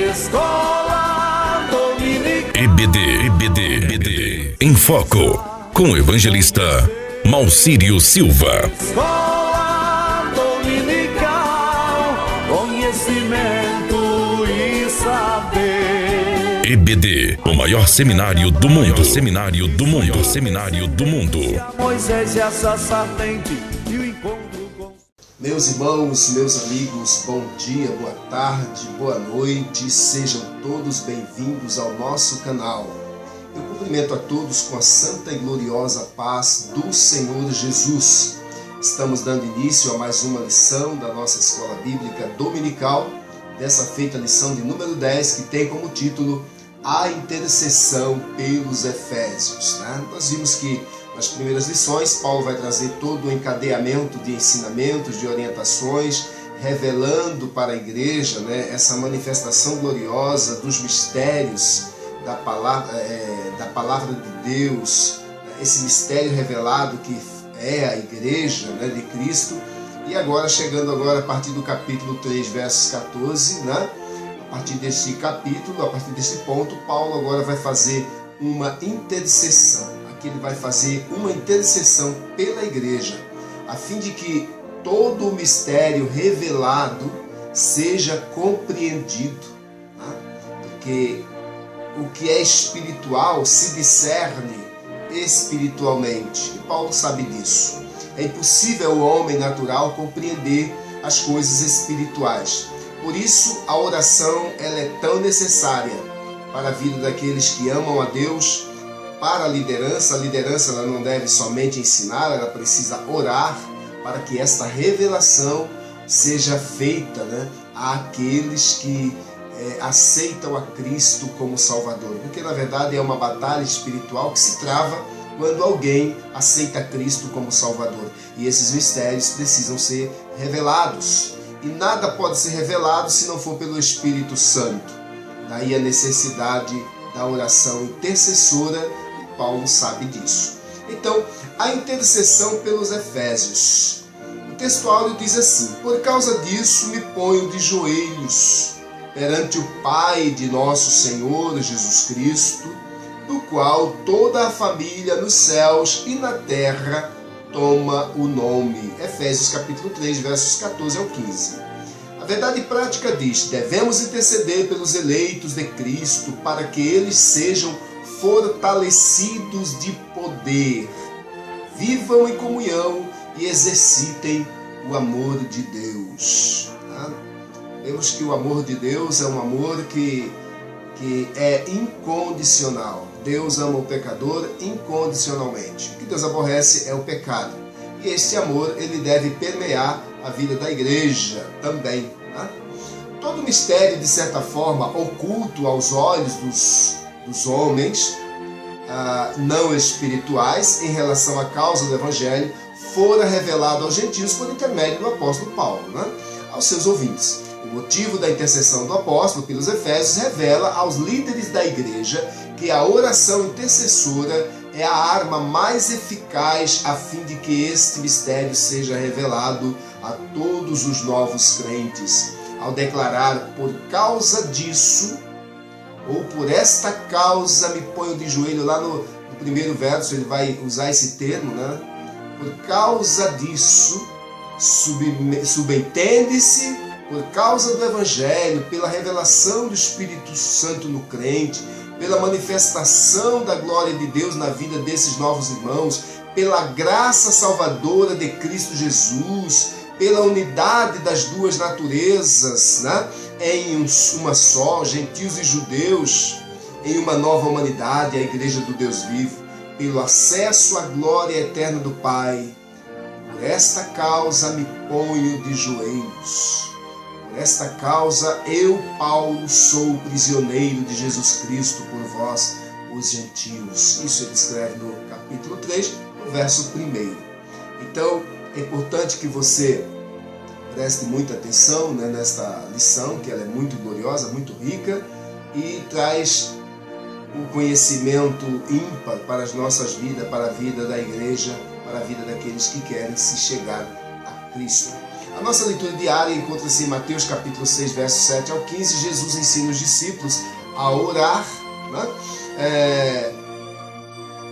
Escola Dominical. EBD em Foco, com o evangelista Malcírio Silva. Escola Dominical, conhecimento e saber. EBD, o maior seminário do mundo. Seminário do mundo. Moisés e a serpente e o encontro com... Meus irmãos, meus amigos, bom dia, boa tarde, boa noite, sejam todos bem-vindos ao nosso canal. Eu cumprimento a todos com a santa e gloriosa paz do Senhor Jesus. Estamos dando início a mais uma lição da nossa Escola Bíblica Dominical, dessa feita lição de número 10, que tem como título A Intercessão pelos Efésios. Nós vimos que nas primeiras lições, Paulo vai trazer todo o encadeamento de ensinamentos, de orientações, revelando para a igreja essa manifestação gloriosa dos mistérios da palavra de Deus, esse mistério revelado que é a igreja de Cristo. E agora, chegando agora a partir do capítulo 3, versos 14, a partir deste capítulo, a partir deste ponto, Paulo agora vai fazer uma intercessão. Que ele vai fazer uma intercessão pela igreja, a fim de que todo o mistério revelado seja compreendido, porque o que é espiritual se discerne espiritualmente, e Paulo sabe disso. É impossível ao homem natural compreender as coisas espirituais. Por isso a oração ela é tão necessária para a vida daqueles que amam a Deus. Para a liderança ela não deve somente ensinar, ela precisa orar para que esta revelação seja feita àqueles que aceitam a Cristo como Salvador. Porque na verdade é uma batalha espiritual que se trava quando alguém aceita Cristo como Salvador. E esses mistérios precisam ser revelados. E nada pode ser revelado se não for pelo Espírito Santo. Daí a necessidade da oração intercessora. Paulo sabe disso. Então, a intercessão pelos Efésios. O texto áureo diz assim: por causa disso me ponho de joelhos perante o Pai de nosso Senhor Jesus Cristo, do qual toda a família nos céus e na terra toma o nome. Efésios capítulo 3, versos 14 ao 15. A verdade prática diz: devemos interceder pelos eleitos de Cristo para que eles sejam fortalecidos de poder, vivam em comunhão e exercitem o amor de Deus. Vemos que o amor de Deus é um amor que é incondicional. Deus ama o pecador incondicionalmente. O que Deus aborrece é o pecado. E este amor ele deve permear a vida da igreja também. Todo mistério, de certa forma, oculto aos olhos dos homens não espirituais em relação à causa do Evangelho fora revelado aos gentios por intermédio do apóstolo Paulo, aos seus ouvintes. O motivo da intercessão do apóstolo pelos Efésios revela aos líderes da igreja que a oração intercessora é a arma mais eficaz a fim de que este mistério seja revelado a todos os novos crentes. Ao declarar por causa disso, ou por esta causa me ponho de joelho, lá no primeiro verso ele vai usar esse termo, Por causa disso, subentende-se, por causa do Evangelho, pela revelação do Espírito Santo no crente, pela manifestação da glória de Deus na vida desses novos irmãos, pela graça salvadora de Cristo Jesus, pela unidade das duas naturezas, em uma só, gentios e judeus, em uma nova humanidade, a igreja do Deus vivo, pelo acesso à glória eterna do Pai. Por esta causa me ponho de joelhos. Por esta causa eu, Paulo, sou prisioneiro de Jesus Cristo por vós, os gentios. Isso ele escreve no capítulo 3, no verso 1. Então, é importante que você preste muita atenção nesta lição, que ela é muito gloriosa, muito rica, e traz um conhecimento ímpar para as nossas vidas, para a vida da igreja, para a vida daqueles que querem se chegar a Cristo. A nossa leitura diária encontra-se em Mateus capítulo 6, versos 7 ao 15. Jesus ensina os discípulos a orar, né?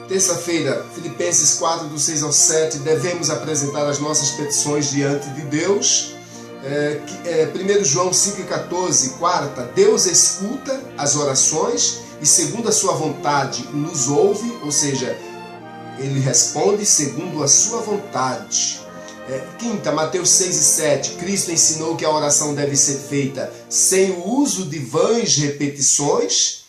Terça-feira, Filipenses 4, do 6 ao 7, devemos apresentar as nossas petições diante de Deus. 1 João 5,14, quarta, Deus escuta as orações e segundo a sua vontade nos ouve, ou seja, Ele responde segundo a sua vontade. Quinta, Mateus 6 e 7, Cristo ensinou que a oração deve ser feita sem o uso de vãs repetições.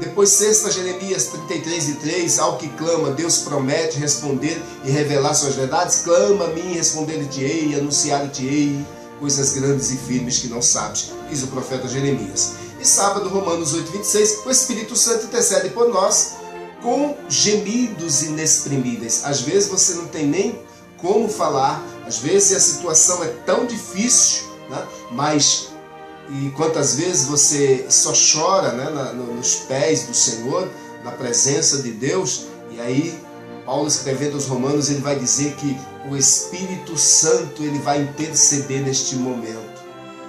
Depois, sexta, Jeremias 33 e 3, ao que clama, Deus promete responder e revelar suas verdades. Clama a mim, responder-te-ei, anunciar-te-ei coisas grandes e firmes que não sabes, diz o profeta Jeremias. E sábado, Romanos 8, 26, o Espírito Santo intercede por nós com gemidos inexprimíveis. Às vezes você não tem nem como falar, às vezes a situação é tão difícil, né? Mas e quantas vezes você só chora, né, nos pés do Senhor, na presença de Deus. E aí Paulo, escrevendo aos Romanos, ele vai dizer que o Espírito Santo ele vai interceder neste momento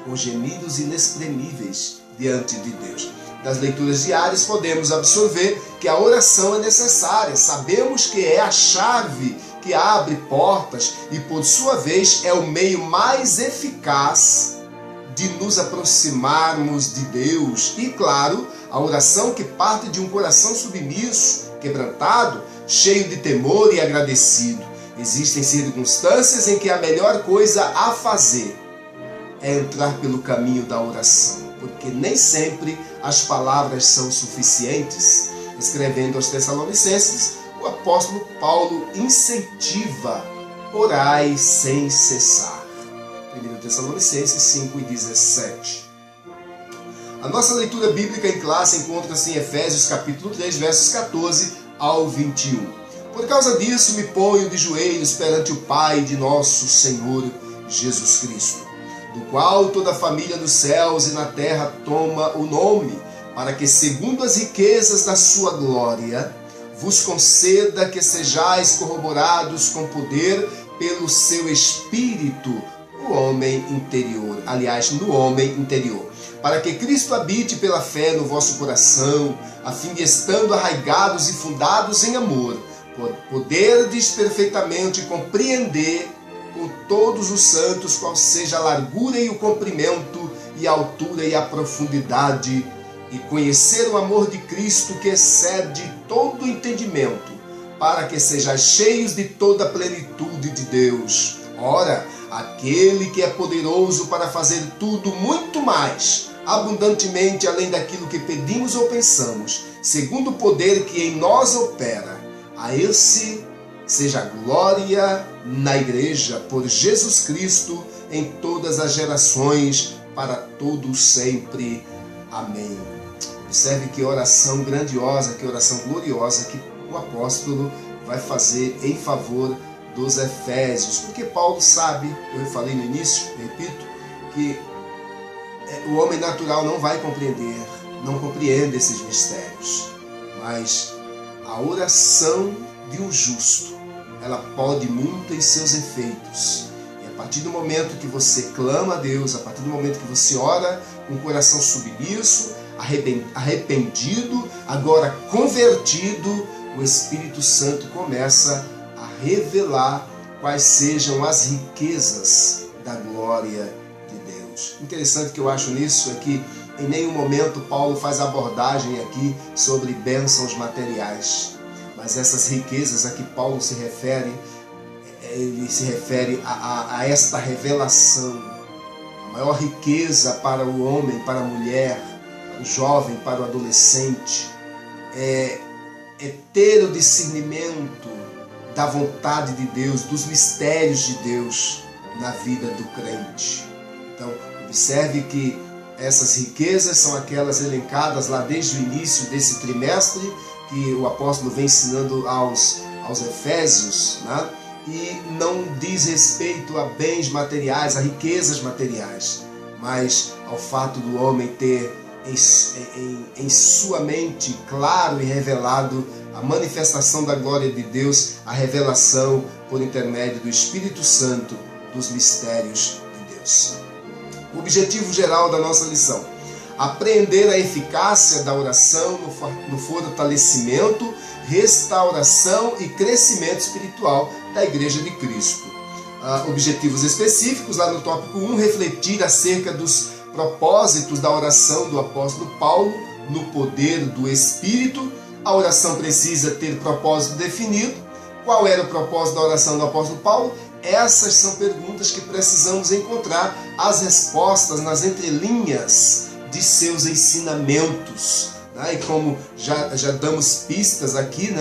com gemidos inexprimíveis diante de Deus. Das leituras diárias podemos absorver que a oração é necessária. Sabemos que é a chave que abre portas e, por sua vez, é o meio mais eficaz de nos aproximarmos de Deus. E, claro, a oração que parte de um coração submisso, quebrantado, cheio de temor e agradecido. Existem circunstâncias em que a melhor coisa a fazer é entrar pelo caminho da oração, porque nem sempre as palavras são suficientes. Escrevendo aos Tessalonicenses, o apóstolo Paulo incentiva: orai sem cessar. 1 Tessalonicenses 5 e 17. A nossa leitura bíblica em classe encontra-se em Efésios capítulo 3, versos 14 ao 21. Por causa disso me ponho de joelhos perante o Pai de nosso Senhor Jesus Cristo, do qual toda a família nos céus e na terra toma o nome, para que, segundo as riquezas da sua glória, vos conceda que sejais corroborados com poder pelo seu Espírito no homem interior. Aliás, no homem interior. Para que Cristo habite pela fé no vosso coração, a fim de, estando arraigados e fundados em amor, poderdes perfeitamente compreender com todos os santos qual seja a largura e o comprimento e a altura e a profundidade, e conhecer o amor de Cristo que excede todo entendimento, para que sejais cheios de toda a plenitude de Deus. Ora, aquele que é poderoso para fazer tudo muito mais, abundantemente além daquilo que pedimos ou pensamos, segundo o poder que em nós opera, a esse seja a glória na Igreja por Jesus Cristo em todas as gerações, para todos sempre. Amém. Observe que oração grandiosa, que oração gloriosa que o apóstolo vai fazer em favor dos Efésios, porque Paulo sabe, eu falei no início, repito, que o homem natural não vai compreender, não compreende esses mistérios, mas a oração de um justo, ela pode muito em seus efeitos. E a partir do momento que você clama a Deus, a partir do momento que você ora com o coração submisso, arrependido, agora convertido, o Espírito Santo começa a revelar quais sejam as riquezas da glória de Deus. Interessante que eu acho nisso é que em nenhum momento Paulo faz abordagem aqui sobre bênçãos materiais, mas essas riquezas a que Paulo se refere, ele se refere a esta revelação. A maior riqueza para o homem, para a mulher, para o jovem, para o adolescente, é ter o discernimento da vontade de Deus, dos mistérios de Deus na vida do crente. Então, observe que essas riquezas são aquelas elencadas lá desde o início desse trimestre, que o apóstolo vem ensinando aos Efésios, né? E não diz respeito a bens materiais, a riquezas materiais, mas ao fato do homem ter em sua mente claro e revelado a manifestação da glória de Deus, a revelação por intermédio do Espírito Santo dos mistérios de Deus. O objetivo geral da nossa lição: aprender a eficácia da oração no fortalecimento, restauração e crescimento espiritual da Igreja de Cristo. Objetivos específicos, lá no tópico 1, refletir acerca dos propósitos da oração do apóstolo Paulo no poder do Espírito. A oração precisa ter propósito definido. Qual era o propósito da oração do apóstolo Paulo? Essas são perguntas que precisamos encontrar as respostas nas entrelinhas de seus ensinamentos. E como já damos pistas aqui,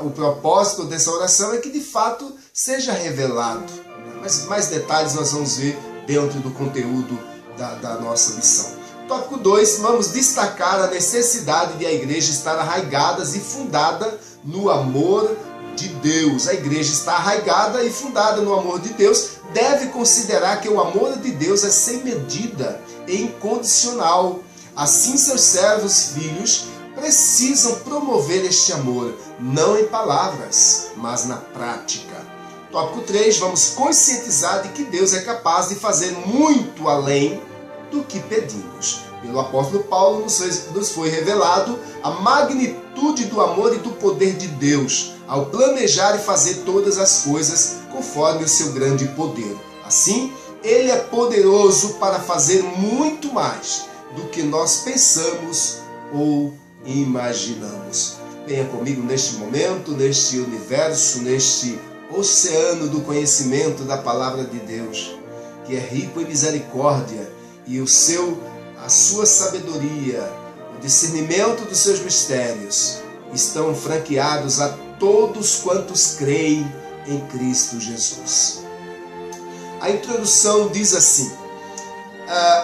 o propósito dessa oração é que de fato seja revelado. Mas mais detalhes nós vamos ver dentro do conteúdo da nossa lição. Tópico 2, vamos destacar a necessidade de a igreja estar arraigada e fundada no amor de Deus. A igreja está arraigada e fundada no amor de Deus, deve considerar que o amor de Deus é sem medida e incondicional. Assim, seus servos filhos precisam promover este amor, não em palavras, mas na prática. Tópico 3, vamos conscientizar de que Deus é capaz de fazer muito além do que pedimos. Pelo apóstolo Paulo nos foi revelado a magnitude do amor e do poder de Deus ao planejar e fazer todas as coisas conforme o seu grande poder. Assim, Ele é poderoso para fazer muito mais do que nós pensamos ou imaginamos. Venha comigo neste momento, neste universo, neste oceano do conhecimento da palavra de Deus, que é rico em misericórdia, e a sua sabedoria, o discernimento dos seus mistérios estão franqueados a todos quantos creem em Cristo Jesus. A introdução diz assim: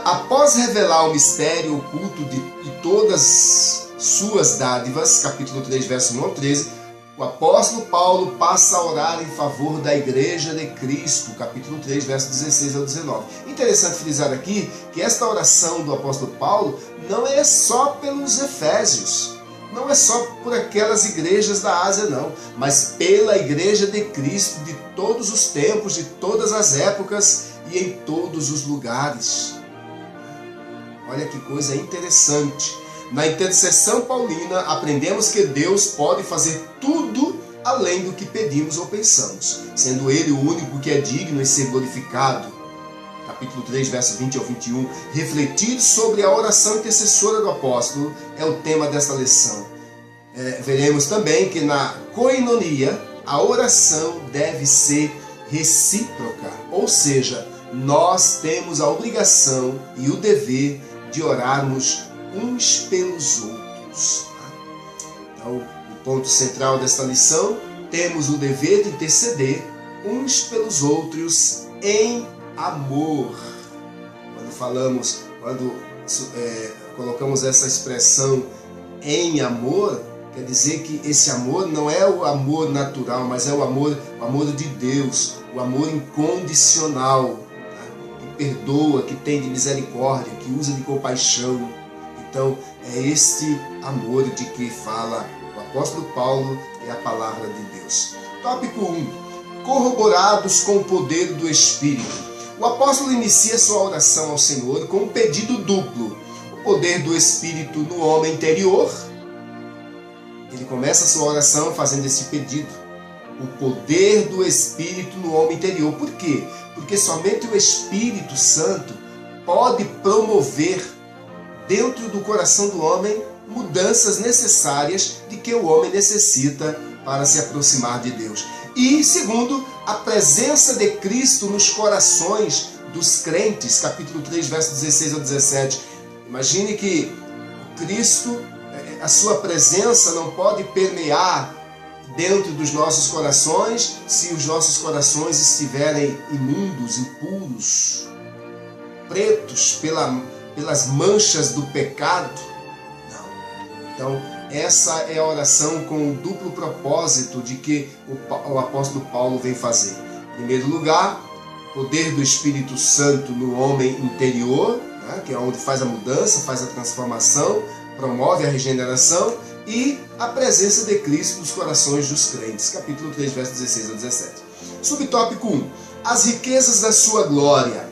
após revelar o mistério oculto de todas suas dádivas, capítulo 3, verso 1 ao 13, o apóstolo Paulo passa a orar em favor da Igreja de Cristo, capítulo 3, verso 16 ao 19. Interessante frisar aqui que esta oração do apóstolo Paulo não é só pelos Efésios, não é só por aquelas igrejas da Ásia, não, mas pela Igreja de Cristo de todos os tempos, de todas as épocas e em todos os lugares. Olha que coisa interessante. Na intercessão paulina, aprendemos que Deus pode fazer tudo além do que pedimos ou pensamos, sendo Ele o único que é digno de ser glorificado. Capítulo 3, verso 20 ao 21. Refletir sobre a oração intercessora do apóstolo é o tema desta lição. Veremos também que na koinonia, a oração deve ser recíproca, ou seja, nós temos a obrigação e o dever de orarmos uns pelos outros. Então, o ponto central desta lição: temos o dever de interceder uns pelos outros em amor. Quando colocamos essa expressão em amor, quer dizer que esse amor não é o amor natural, mas é o amor de Deus, o amor incondicional, que perdoa, que tem de misericórdia, que usa de compaixão. Então, é este amor de que fala o apóstolo Paulo e a palavra de Deus. Tópico 1. Corroborados com o poder do Espírito. O apóstolo inicia sua oração ao Senhor com um pedido duplo: o poder do Espírito no homem interior. Ele começa a sua oração fazendo esse pedido: o poder do Espírito no homem interior. Por quê? Porque somente o Espírito Santo pode promover dentro do coração do homem mudanças necessárias de que o homem necessita para se aproximar de Deus. E segundo, a presença de Cristo nos corações dos crentes, capítulo 3, verso 16 ao 17. Imagine que Cristo, a sua presença não pode permear dentro dos nossos corações se os nossos corações estiverem imundos, impuros, pretos pelas manchas do pecado. Não. Então, essa é a oração com o duplo propósito de que o apóstolo Paulo vem fazer. Em primeiro lugar, poder do Espírito Santo no homem interior, que é onde faz a mudança, faz a transformação, promove a regeneração, e a presença de Cristo nos corações dos crentes. Capítulo 3, versos 16 a 17. Subtópico 1. As riquezas da sua glória.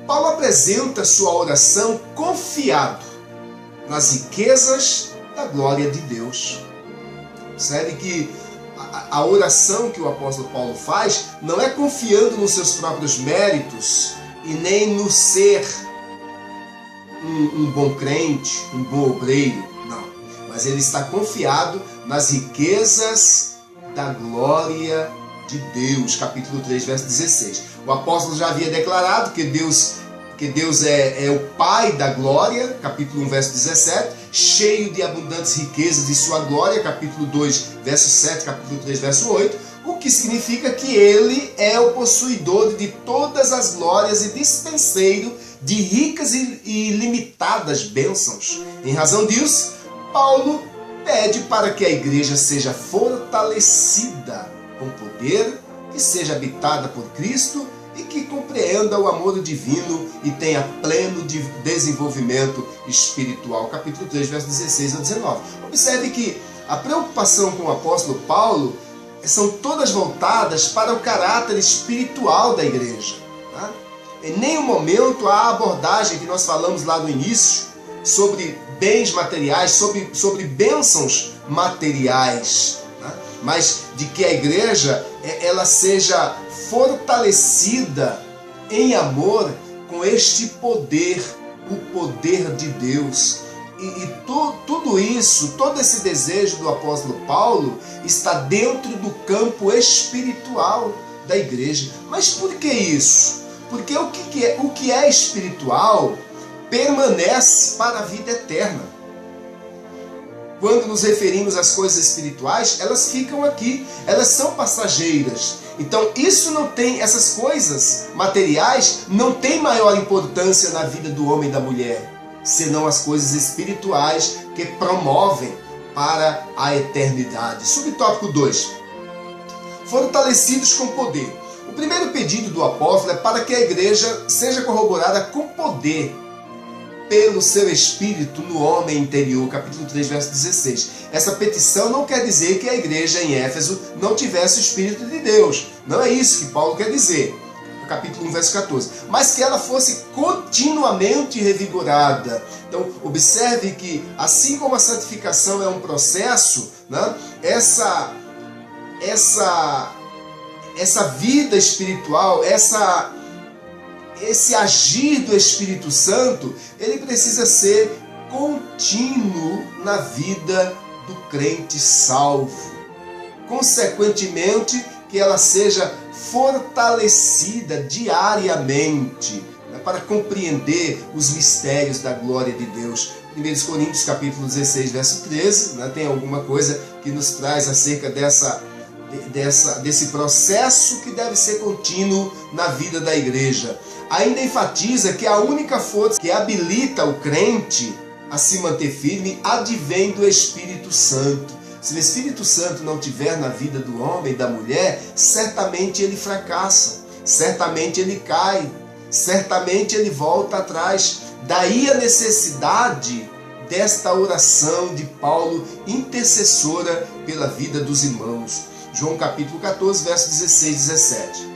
Paulo apresenta sua oração confiado nas riquezas da glória de Deus. Percebe que a oração que o apóstolo Paulo faz não é confiando nos seus próprios méritos e nem no ser um bom crente, um bom obreiro, não. Mas ele está confiado nas riquezas da glória de Deus, capítulo 3, verso 16. O apóstolo já havia declarado que Deus é o Pai da glória, capítulo 1, verso 17, cheio de abundantes riquezas de sua glória, capítulo 2, verso 7, capítulo 3, verso 8, o que significa que ele é o possuidor de todas as glórias e dispenseiro de ricas e ilimitadas bênçãos. Em razão disso, Paulo pede para que a igreja seja fortalecida com poder, que seja habitada por Cristo e que compreenda o amor divino e tenha pleno de desenvolvimento espiritual. Capítulo 3, versos 16 a 19. Observe que a preocupação com o apóstolo Paulo são todas voltadas para o caráter espiritual da igreja. Tá? Em nenhum momento a abordagem que nós falamos lá no início sobre bens materiais, sobre bênçãos materiais, tá? Mas de que a igreja ela seja fortalecida em amor com este poder, o poder de Deus. Tudo isso, todo esse desejo do apóstolo Paulo está dentro do campo espiritual da igreja. Mas por que isso? Porque o que é espiritual permanece para a vida eterna. Quando nos referimos às coisas espirituais, elas ficam aqui, elas são passageiras. Então essas coisas materiais não têm maior importância na vida do homem e da mulher, senão as coisas espirituais que promovem para a eternidade. Subtópico 2. Fortalecidos com poder. O primeiro pedido do apóstolo é para que a igreja seja corroborada com poder pelo seu espírito no homem interior, capítulo 3, verso 16. Essa petição não quer dizer que a igreja em Éfeso não tivesse o Espírito de Deus. Não é isso que Paulo quer dizer. Capítulo 1, verso 14. Mas que ela fosse continuamente revigorada. Então, observe que, assim como a santificação é um processo, né, essa vida espiritual, esse agir do Espírito Santo, ele precisa ser contínuo na vida do crente salvo. Consequentemente, que ela seja fortalecida diariamente, né, para compreender os mistérios da glória de Deus. 1 Coríntios capítulo 16, verso 13, né, tem alguma coisa que nos traz acerca desse processo que deve ser contínuo na vida da igreja. Ainda enfatiza que a única força que habilita o crente a se manter firme advém do Espírito Santo. Se o Espírito Santo não tiver na vida do homem e da mulher, certamente ele fracassa, certamente ele cai, certamente ele volta atrás. Daí a necessidade desta oração de Paulo, intercessora pela vida dos irmãos. João capítulo 14, verso 16 e 17.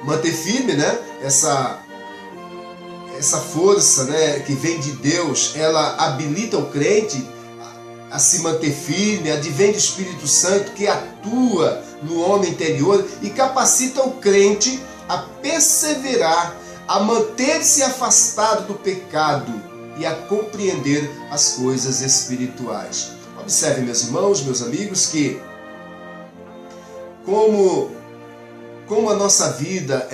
Manter firme, né? Essa força, né, que vem de Deus, ela habilita o crente a se manter firme, advém do Espírito Santo que atua no homem interior e capacita o crente a perseverar, a manter-se afastado do pecado e a compreender as coisas espirituais. Observe, meus irmãos, meus amigos, que como a nossa vida,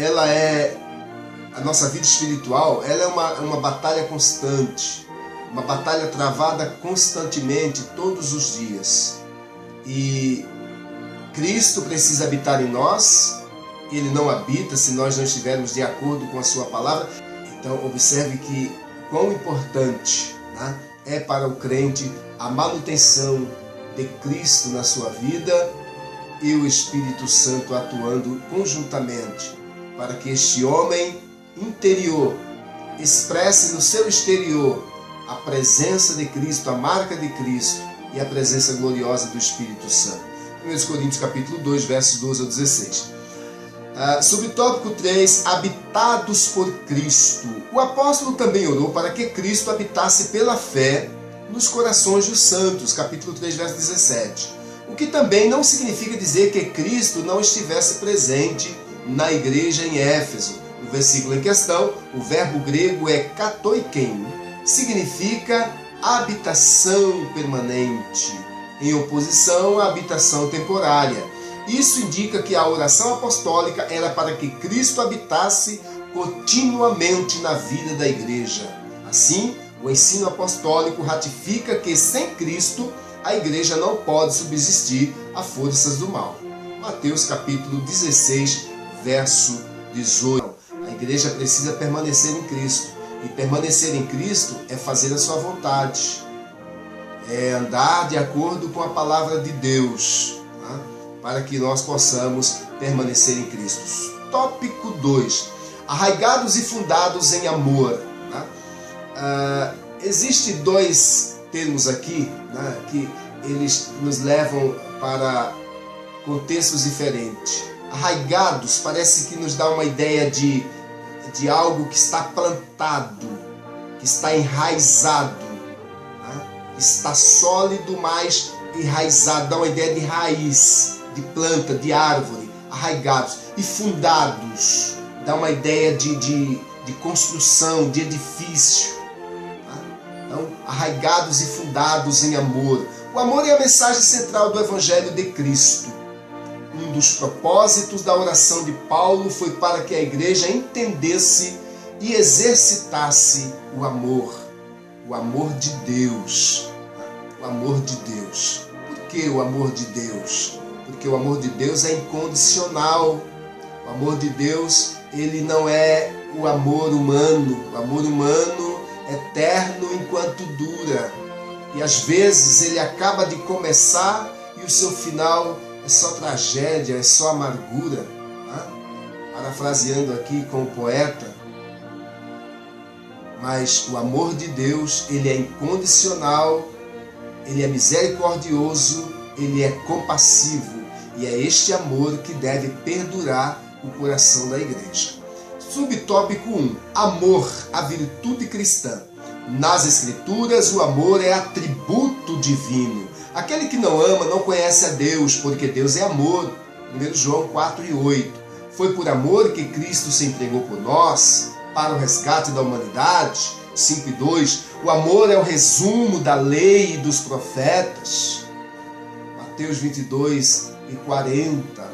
a nossa vida espiritual, ela é uma batalha constante, uma batalha travada constantemente, todos os dias. E Cristo precisa habitar em nós, Ele não habita se nós não estivermos de acordo com a sua palavra. Então observe que quão importante, né, é para o crente a manutenção de Cristo na sua vida e o Espírito Santo atuando conjuntamente para que este homem interior expresse no seu exterior a presença de Cristo, a marca de Cristo e a presença gloriosa do Espírito Santo. 1 Coríntios capítulo 2, versos 12 ao 16. Subtópico 3, habitados por Cristo. O apóstolo também orou para que Cristo habitasse pela fé nos corações dos santos, capítulo 3, verso 17. O que também não significa dizer que Cristo não estivesse presente na igreja em Éfeso. No versículo em questão, o verbo grego é katoiken, significa habitação permanente, em oposição à habitação temporária. Isso indica que a oração apostólica era para que Cristo habitasse continuamente na vida da igreja. Assim, o ensino apostólico ratifica que sem Cristo a igreja não pode subsistir a forças do mal. Mateus capítulo 16, verso 18. A igreja precisa permanecer em Cristo. E permanecer em Cristo é fazer a sua vontade. É andar de acordo com a palavra de Deus, tá? Para que nós possamos permanecer em Cristo. Tópico 2. Arraigados e fundados em amor. Tá? Existem dois termos aqui, né, que eles nos levam para contextos diferentes. Arraigados parece que nos dá uma ideia de algo que está plantado, que está enraizado, né? Está sólido, mas enraizado, dá uma ideia de raiz, de planta, de árvore, arraigados. E fundados, dá uma ideia de construção, de edifício. Tá? Então, arraigados e fundados em amor. O amor é a mensagem central do Evangelho de Cristo. Um dos propósitos da oração de Paulo foi para que a igreja entendesse e exercitasse o amor de Deus. O amor de Deus. Por que o amor de Deus? Porque o amor de Deus é incondicional. O amor de Deus, ele não é o amor humano. O amor humano é eterno enquanto dura. E às vezes ele acaba de começar e o seu final é só tragédia, é só amargura. Tá? Parafraseando aqui com o poeta. Mas o amor de Deus, ele é incondicional, ele é misericordioso, ele é compassivo. E é este amor que deve perdurar o coração da igreja. Subtópico 1. Amor, a virtude cristã. Nas Escrituras, o amor é atributo divino. Aquele que não ama não conhece a Deus, porque Deus é amor. 1 João 4:8. Foi por amor que Cristo se entregou por nós, para o resgate da humanidade. 5:2. O amor é o resumo da lei e dos profetas. Mateus 22:40.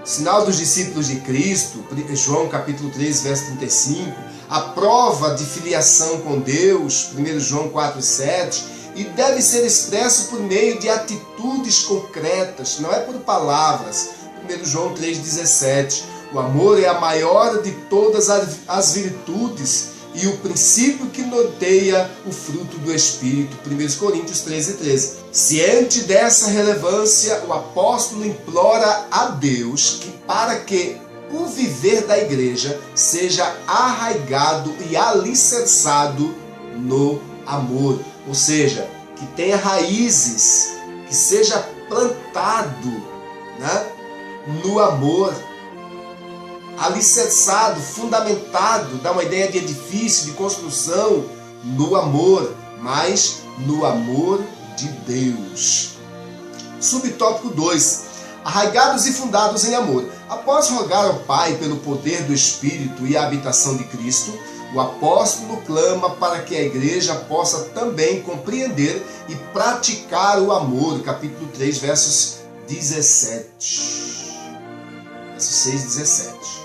Sinal dos discípulos de Cristo, João capítulo 3, verso 35. A prova de filiação com Deus, 1 João 4:7. E deve ser expresso por meio de atitudes concretas, não é por palavras. 1 João 3,17. O amor é a maior de todas as virtudes e o princípio que norteia o fruto do Espírito. 1 Coríntios 13:13. Ciente dessa relevância, o apóstolo implora a Deus para que o viver da igreja seja arraigado e alicerçado no amor. Ou seja, que tenha raízes, que seja plantado, né, no amor, alicerçado, fundamentado, dá uma ideia de edifício, de construção, no amor, mas no amor de Deus. Subtópico 2. Arraigados e fundados em amor. Após rogar ao Pai pelo poder do Espírito e a habitação de Cristo, o apóstolo clama para que a igreja possa também compreender e praticar o amor. Capítulo 3, versos 17. Versos 6 e 17.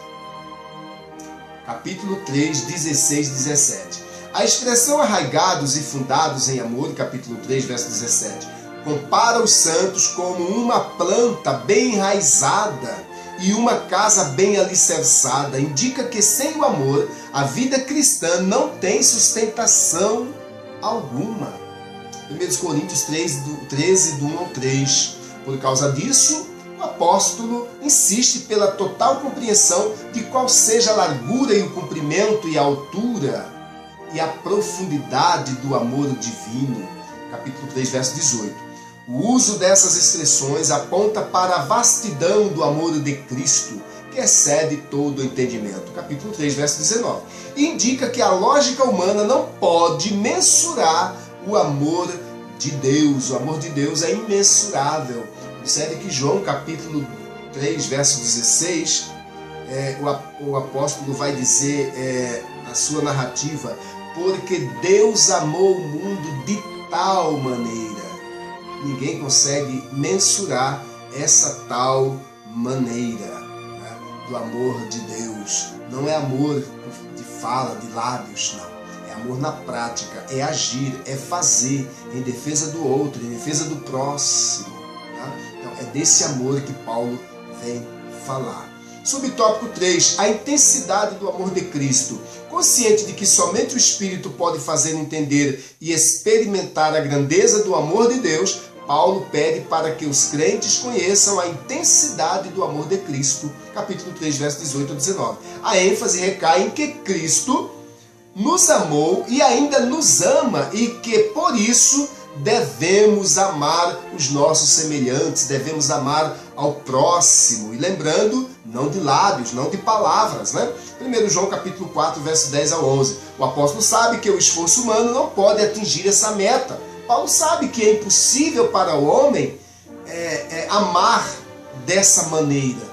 Capítulo 3, 16 e 17. A expressão arraigados e fundados em amor, capítulo 3, verso 17, compara os santos como uma planta bem enraizada e uma casa bem alicerçada. Indica que sem o amor, a vida cristã não tem sustentação alguma. 1 Coríntios 13, do 1 ao 3. Por causa disso, o apóstolo insiste pela total compreensão de qual seja a largura e o comprimento e a altura e a profundidade do amor divino. Capítulo 3, verso 18. O uso dessas expressões aponta para a vastidão do amor de Cristo, que que excede todo o entendimento. Capítulo 3, verso 19. Indica que a lógica humana não pode mensurar o amor de Deus. O amor de Deus é imensurável. Observe que João, capítulo 3, verso 16, o apóstolo vai dizer na sua narrativa: porque Deus amou o mundo de tal maneira. Ninguém consegue mensurar essa tal maneira, né, do amor de Deus. Não é amor de fala, de lábios, não. É amor na prática, é agir, é fazer em defesa do outro, em defesa do próximo. Tá? Então, é desse amor que Paulo vem falar. Subtópico 3, a intensidade do amor de Cristo. Consciente de que somente o Espírito pode fazer entender e experimentar a grandeza do amor de Deus, Paulo pede para que os crentes conheçam a intensidade do amor de Cristo. Capítulo 3, versos 18 a 19. A ênfase recai em que Cristo nos amou e ainda nos ama e que, por isso, devemos amar os nossos semelhantes, devemos amar ao próximo. E lembrando, não de lábios, não de palavras, né? 1 João capítulo 4, verso 10 a 11. O apóstolo sabe que o esforço humano não pode atingir essa meta. Paulo sabe que é impossível para o homem amar dessa maneira,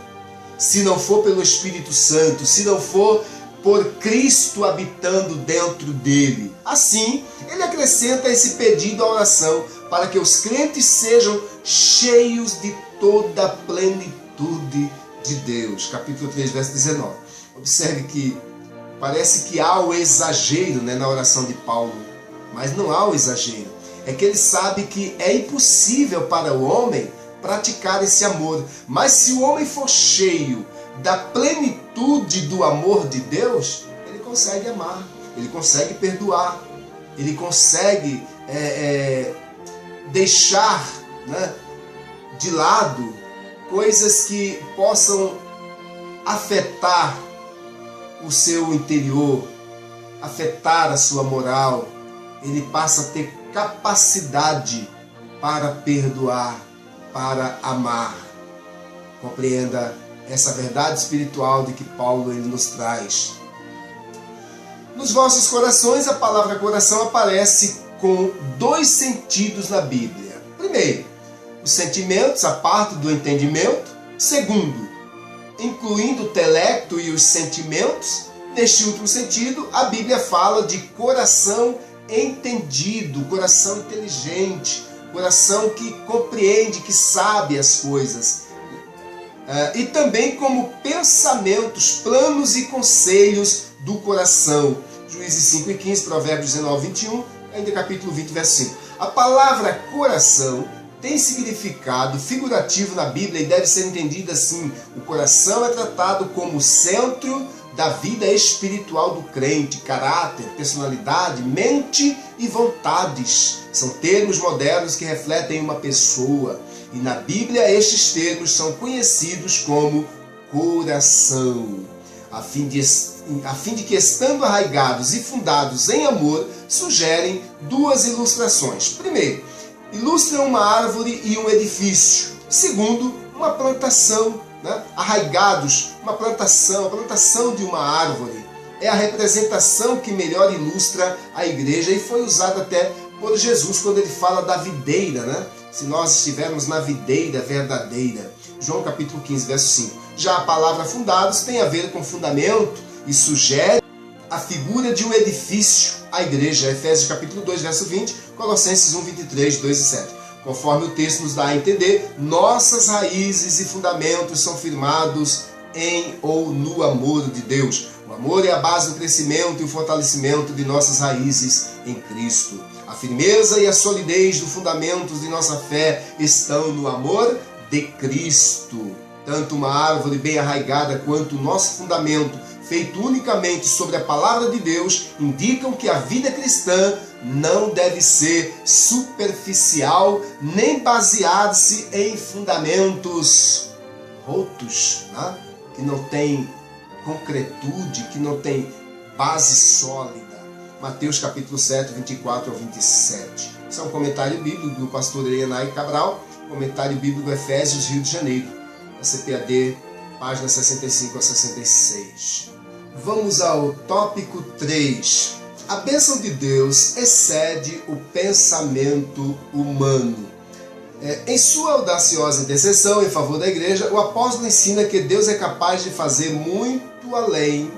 se não for pelo Espírito Santo, se não for por Cristo habitando dentro dele. Assim, ele acrescenta esse pedido à oração para que os crentes sejam cheios de toda a plenitude de Deus. Capítulo 3, verso 19. Observe que parece que há o exagero, né, na oração de Paulo, mas não há o exagero. É que ele sabe que é impossível para o homem praticar esse amor. Mas se o homem for cheio da plenitude do amor de Deus, ele consegue amar, ele consegue perdoar, ele consegue deixar, né, de lado coisas que possam afetar o seu interior, afetar a sua moral. Ele passa a ter capacidade para perdoar, para amar. Compreenda essa verdade espiritual de que Paulo ele nos traz. Nos vossos corações, a palavra coração aparece com dois sentidos na Bíblia. Primeiro, os sentimentos, a parte do entendimento. Segundo, incluindo o intelecto e os sentimentos. Neste último sentido, a Bíblia fala de coração entendido, coração inteligente, coração que compreende, que sabe as coisas. E também como pensamentos, planos e conselhos do coração. Juízes 5 e 15, Provérbios 19 e 21, ainda capítulo 20, verso 5. A palavra coração tem significado figurativo na Bíblia e deve ser entendida assim. O coração é tratado como o centro da vida espiritual do crente, caráter, personalidade, mente e vontades. São termos modernos que refletem uma pessoa. E na Bíblia estes termos são conhecidos como coração, a fim de que, estando arraigados e fundados em amor, sugerem duas ilustrações. Primeiro, ilustram uma árvore e um edifício. Segundo, uma plantação, né? Arraigados, a plantação de uma árvore. É a representação que melhor ilustra a igreja e foi usada até por Jesus quando ele fala da videira, né? Se nós estivermos na videira verdadeira. João capítulo 15, verso 5. Já a palavra fundados tem a ver com fundamento e sugere a figura de um edifício, a igreja. Efésios capítulo 2, verso 20, Colossenses 1, 23, 2 e 7. Conforme o texto nos dá a entender, nossas raízes e fundamentos são firmados em ou no amor de Deus. O amor é a base do crescimento e o fortalecimento de nossas raízes em Cristo. A firmeza e a solidez dos fundamentos de nossa fé estão no amor de Cristo. Tanto uma árvore bem arraigada quanto o nosso fundamento, feito unicamente sobre a palavra de Deus, indicam que a vida cristã não deve ser superficial, nem basear-se em fundamentos rotos, né? Que não tem concretude, que não tem base sólida. Mateus capítulo 7, 24 ao 27. Isso é um comentário bíblico do pastor Elianai Cabral, comentário bíblico Efésios, Rio de Janeiro, da CPAD páginas 65 a 66. Vamos ao tópico 3. A bênção de Deus excede o pensamento humano. Em sua audaciosa intercessão em favor da igreja, o apóstolo ensina que Deus é capaz de fazer muito além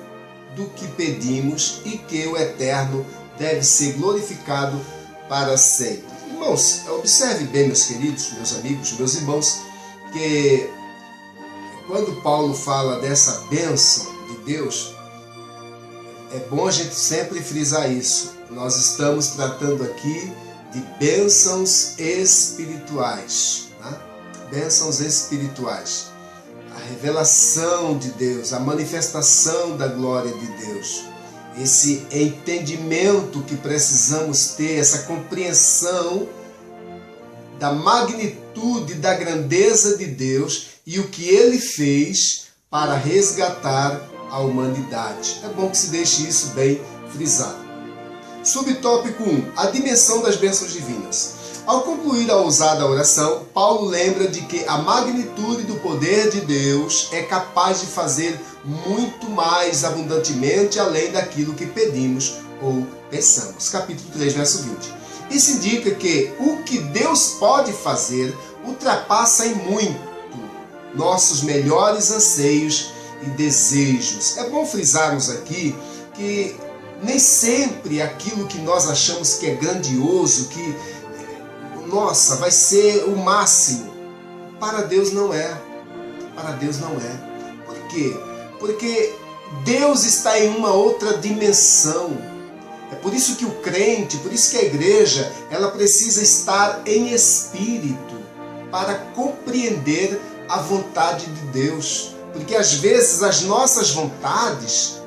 do que pedimos e que o Eterno deve ser glorificado para sempre. Irmãos, observe bem, meus queridos, meus amigos, meus irmãos, que quando Paulo fala dessa bênção de Deus, é bom a gente sempre frisar isso. Nós estamos tratando aqui de bênçãos espirituais, né? Bênçãos espirituais. A revelação de Deus, a manifestação da glória de Deus. Esse entendimento que precisamos ter, essa compreensão da magnitude, da grandeza de Deus e o que Ele fez para resgatar a humanidade. É bom que se deixe isso bem frisado. Subtópico 1. A dimensão das bênçãos divinas. Ao concluir a ousada oração, Paulo lembra de que a magnitude do poder de Deus é capaz de fazer muito mais abundantemente além daquilo que pedimos ou pensamos. Capítulo 3, verso 20. Isso indica que o que Deus pode fazer ultrapassa em muito nossos melhores anseios e desejos. É bom frisarmos aqui que nem sempre aquilo que nós achamos que é grandioso, que, nossa, vai ser o máximo, para Deus não é. Para Deus não é. Por quê? Porque Deus está em uma outra dimensão. É por isso que o crente, por isso que a igreja, ela precisa estar em espírito para compreender a vontade de Deus. Porque às vezes as nossas vontades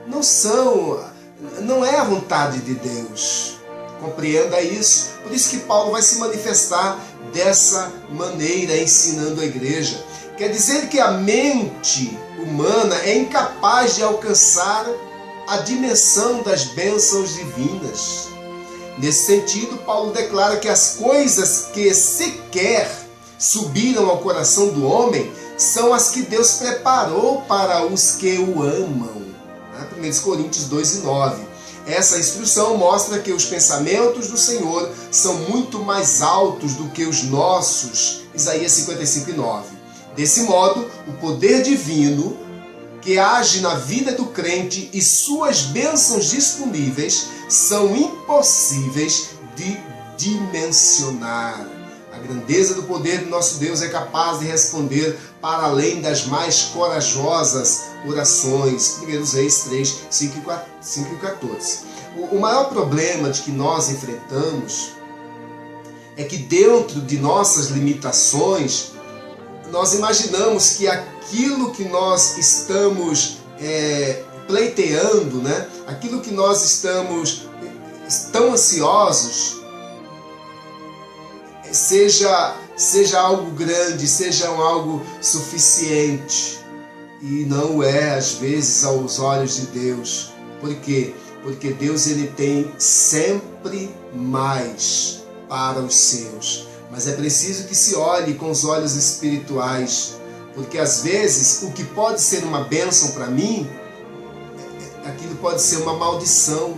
não é a vontade de Deus. Compreenda isso. Por isso que Paulo vai se manifestar dessa maneira, ensinando a igreja. Quer dizer que a mente humana é incapaz de alcançar a dimensão das bênçãos divinas. Nesse sentido, Paulo declara que as coisas que sequer subiram ao coração do homem são as que Deus preparou para os que o amam. 1 Coríntios 2:9. Essa instrução mostra que os pensamentos do Senhor são muito mais altos do que os nossos. Isaías 55:9. Desse modo, o poder divino que age na vida do crente e suas bênçãos disponíveis são impossíveis de dimensionar. A grandeza do poder do nosso Deus é capaz de responder para além das mais corajosas orações. 1 Reis 3, 5 e 14. O maior problema de que nós enfrentamos é que dentro de nossas limitações, nós imaginamos que aquilo que nós estamos pleiteando, né? Aquilo que nós estamos tão ansiosos, seja algo grande, seja algo suficiente. E não é, às vezes, aos olhos de Deus. Por quê? Porque Deus ele tem sempre mais para os seus. Mas é preciso que se olhe com os olhos espirituais. Porque, às vezes, o que pode ser uma bênção para mim, aquilo pode ser uma maldição.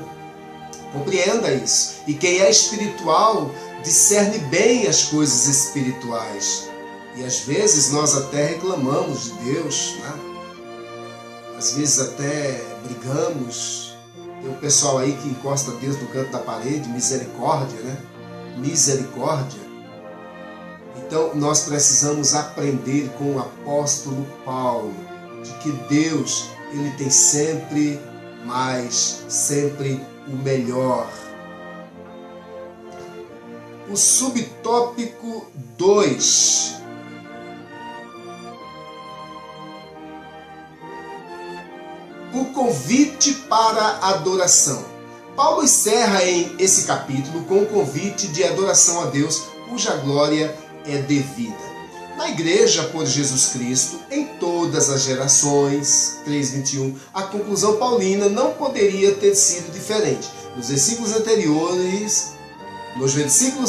Compreenda isso. E quem é espiritual discerne bem as coisas espirituais. E às vezes nós até reclamamos de Deus, né? Às vezes até brigamos. Tem um pessoal aí que encosta Deus no canto da parede, misericórdia, né? Misericórdia. Então nós precisamos aprender com o apóstolo Paulo de que Deus, ele tem sempre mais, sempre o melhor. O subtópico 2. O convite para a adoração. Paulo encerra esse capítulo com o convite de adoração a Deus, cuja glória é devida. Na igreja por Jesus Cristo, em todas as gerações, 3:21, a conclusão paulina não poderia ter sido diferente. Nos versículos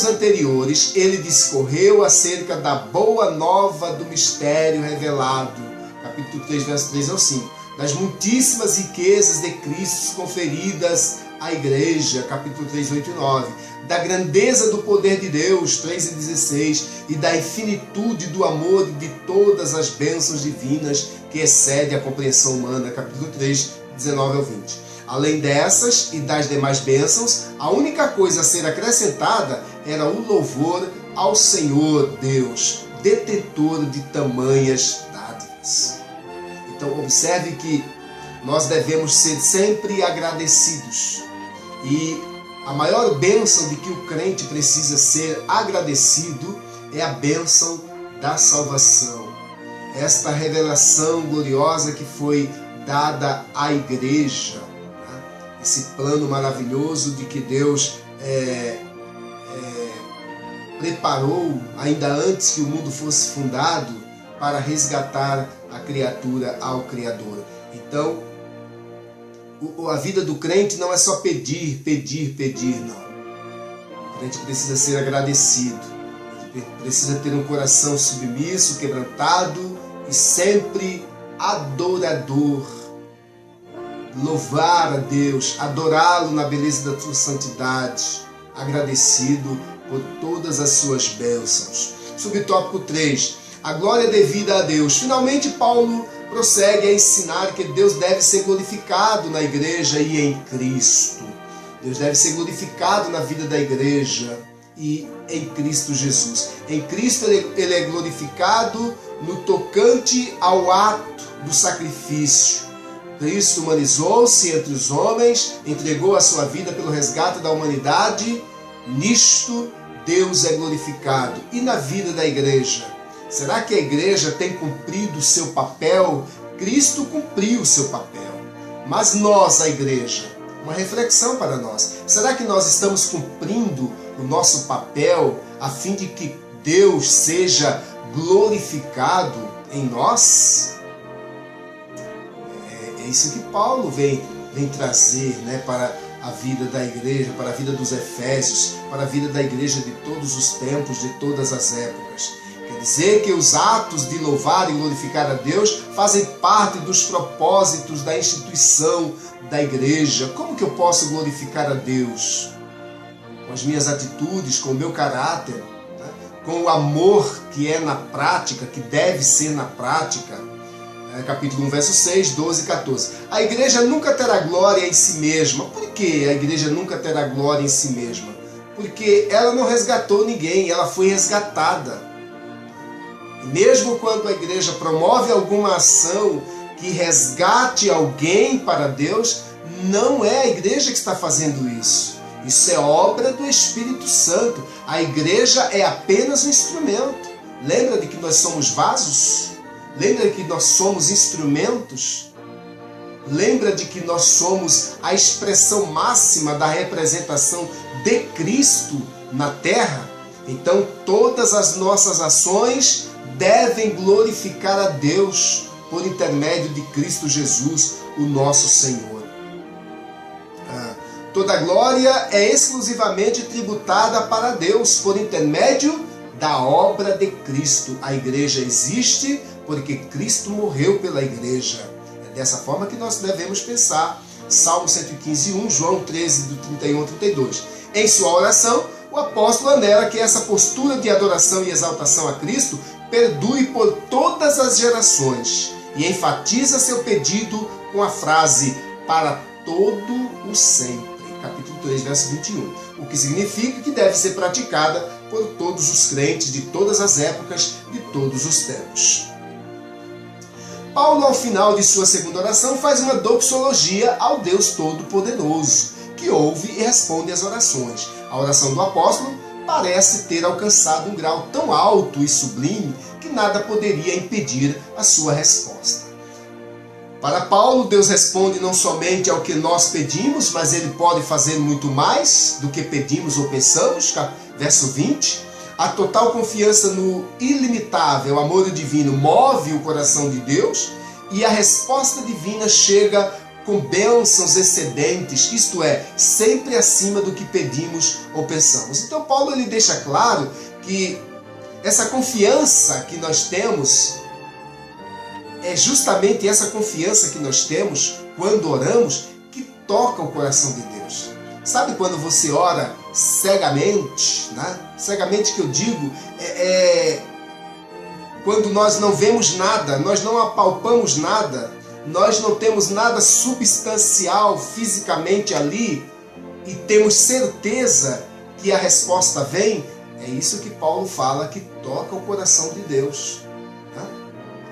anteriores, ele discorreu acerca da boa nova do mistério revelado. capítulo 3, verso 3 ao 5. Das muitíssimas riquezas de Cristo conferidas à igreja, capítulo 3, 8 e 9. Da grandeza do poder de Deus, 3 e 16. E da infinitude do amor de todas as bênçãos divinas que excede a compreensão humana, capítulo 3, 19 ao 20. Além dessas e das demais bênçãos, a única coisa a ser acrescentada era o louvor ao Senhor Deus, detentor de tamanhas dádivas. Então observe que nós devemos ser sempre agradecidos. E a maior bênção de que o crente precisa ser agradecido é a bênção da salvação. Esta revelação gloriosa que foi dada à igreja. Esse plano maravilhoso de que Deus preparou ainda antes que o mundo fosse fundado para resgatar a criatura ao Criador. Então, a vida do crente não é só pedir, não. O crente precisa ser agradecido, precisa ter um coração submisso, quebrantado e sempre adorador. Louvar a Deus, adorá-lo na beleza da sua santidade, agradecido por todas as suas bênçãos. Subtópico 3. A glória devida a Deus. Finalmente, Paulo prossegue a ensinar que Deus deve ser glorificado na igreja e em Cristo. Deus deve ser glorificado na vida da igreja e em Cristo Jesus. Em Cristo ele é glorificado no tocante ao ato do sacrifício. Cristo humanizou-se entre os homens, entregou a sua vida pelo resgate da humanidade. Nisto Deus é glorificado. E na vida da igreja? Será que a igreja tem cumprido o seu papel? Cristo cumpriu o seu papel. Mas nós, a igreja, uma reflexão para nós. Será que nós estamos cumprindo o nosso papel a fim de que Deus seja glorificado em nós? É isso que Paulo vem trazer, né, para a vida da igreja, para a vida dos Efésios, para a vida da igreja de todos os tempos, de todas as épocas. Quer dizer que os atos de louvar e glorificar a Deus fazem parte dos propósitos da instituição da igreja. Como que eu posso glorificar a Deus? Com as minhas atitudes, com o meu caráter, né? Com o amor que é na prática, que deve ser na prática. Capítulo 1, verso 6, 12 e 14. A igreja nunca terá glória em si mesma. Por que a igreja nunca terá glória em si mesma? Porque ela não resgatou ninguém, ela foi resgatada. E mesmo quando a igreja promove alguma ação que resgate alguém para Deus, não é a igreja que está fazendo isso. Isso é obra do Espírito Santo. A igreja é apenas um instrumento. Lembra de que nós somos vasos? Lembra que nós somos instrumentos? Lembra de que nós somos a expressão máxima da representação de Cristo na terra? Então todas as nossas ações devem glorificar a Deus por intermédio de Cristo Jesus, o nosso Senhor. Toda glória é exclusivamente tributada para Deus por intermédio da obra de Cristo. A igreja existe porque Cristo morreu pela igreja. É dessa forma que nós devemos pensar. Salmo 115, 1, João 13, do 31 ao 32. Em sua oração, o apóstolo anela que essa postura de adoração e exaltação a Cristo perdure por todas as gerações e enfatiza seu pedido com a frase para todo o sempre. Capítulo 3, verso 21. O que significa que deve ser praticada por todos os crentes de todas as épocas, de todos os tempos. Paulo, ao final de sua segunda oração, faz uma doxologia ao Deus Todo-Poderoso, que ouve e responde às orações. A oração do apóstolo parece ter alcançado um grau tão alto e sublime que nada poderia impedir a sua resposta. Para Paulo, Deus responde não somente ao que nós pedimos, mas Ele pode fazer muito mais do que pedimos ou pensamos. Verso 20. A total confiança no ilimitável amor divino move o coração de Deus e a resposta divina chega com bênçãos excedentes, isto é, sempre acima do que pedimos ou pensamos. Então Paulo ele deixa claro que essa confiança que nós temos é justamente essa confiança que nós temos quando oramos que toca o coração de Deus. Sabe quando você ora cegamente, né? Cegamente que eu digo, quando nós não vemos nada, nós não apalpamos nada, nós não temos nada substancial fisicamente ali e temos certeza que a resposta vem. É isso que Paulo fala que toca o coração de Deus. Né?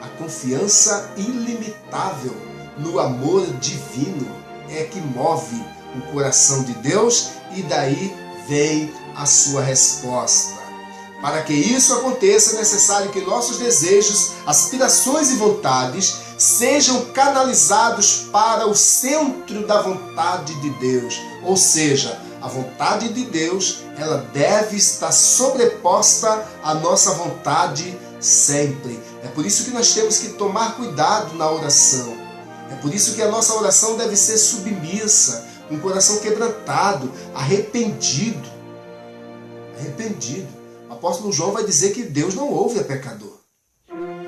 A confiança ilimitável no amor divino é que move o coração de Deus e daí vem a sua resposta. Para que isso aconteça, é necessário que nossos desejos, aspirações e vontades sejam canalizados para o centro da vontade de Deus. Ou seja, a vontade de Deus, ela deve estar sobreposta à nossa vontade sempre. É por isso que nós temos que tomar cuidado na oração. É por isso que a nossa oração deve ser submissa, com o coração quebrantado, arrependido. O apóstolo João vai dizer que Deus não ouve a pecador.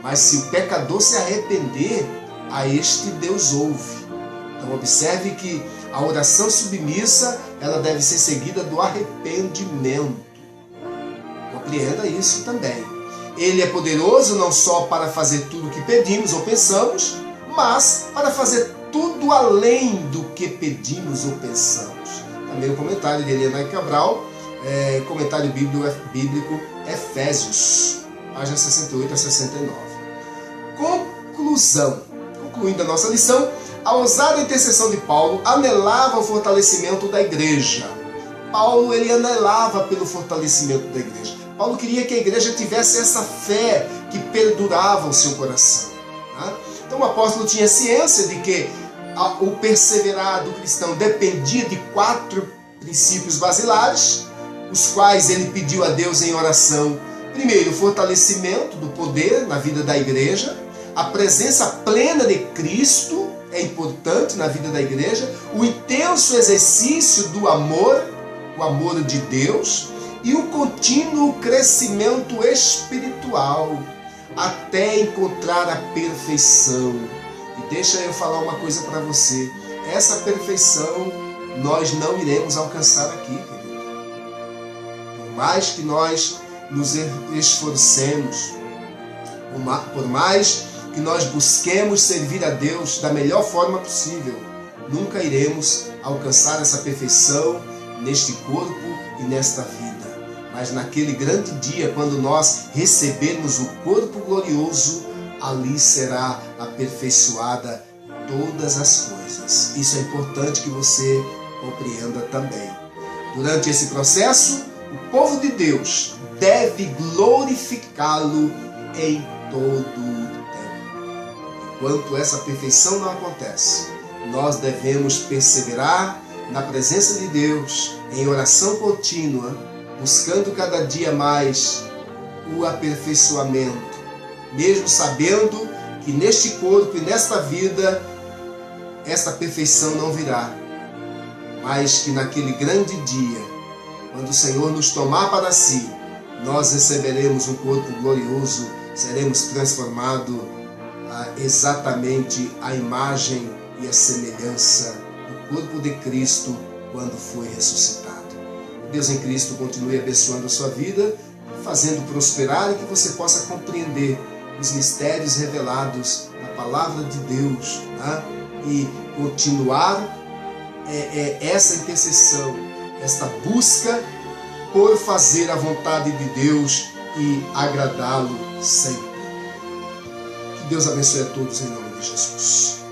Mas se o pecador se arrepender, a este Deus ouve. Então observe que a oração submissa, ela deve ser seguida do arrependimento. Compreenda isso também. Ele é poderoso não só para fazer tudo o que pedimos ou pensamos, mas para fazer tudo além do que pedimos ou pensamos. Também o comentário de Helena Cabral, comentário bíblico Efésios, páginas 68 a 69. Conclusão. Concluindo a nossa lição, a ousada intercessão de Paulo anelava o fortalecimento da igreja. Paulo, ele anelava pelo fortalecimento da igreja. Paulo queria que a igreja tivesse essa fé que perdurava o seu coração. Tá? Então o apóstolo tinha ciência de que o perseverar do cristão dependia de 4 princípios basilares, os quais ele pediu a Deus em oração. Primeiro, o fortalecimento do poder na vida da igreja, a presença plena de Cristo é importante na vida da igreja, o intenso exercício do amor, o amor de Deus, e o contínuo crescimento espiritual, até encontrar a perfeição. E deixa eu falar uma coisa para você, essa perfeição nós não iremos alcançar aqui, querido. Por mais que nós nos esforcemos, por mais que nós busquemos servir a Deus da melhor forma possível, nunca iremos alcançar essa perfeição neste corpo e nesta vida. Mas naquele grande dia, quando nós recebermos o corpo glorioso, ali será aperfeiçoada todas as coisas. Isso é importante que você compreenda também. Durante esse processo, o povo de Deus deve glorificá-lo em todo o tempo. Enquanto essa perfeição não acontece, nós devemos perseverar na presença de Deus, em oração contínua, buscando cada dia mais o aperfeiçoamento, mesmo sabendo que neste corpo e nesta vida esta perfeição não virá, mas que naquele grande dia, quando o Senhor nos tomar para si, nós receberemos um corpo glorioso, seremos transformados exatamente à imagem e à semelhança do corpo de Cristo quando foi ressuscitado. Deus em Cristo continue abençoando a sua vida, fazendo prosperar e que você possa compreender os mistérios revelados na palavra de Deus, né? E continuar essa intercessão, esta busca por fazer a vontade de Deus e agradá-lo sempre. Que Deus abençoe a todos em nome de Jesus.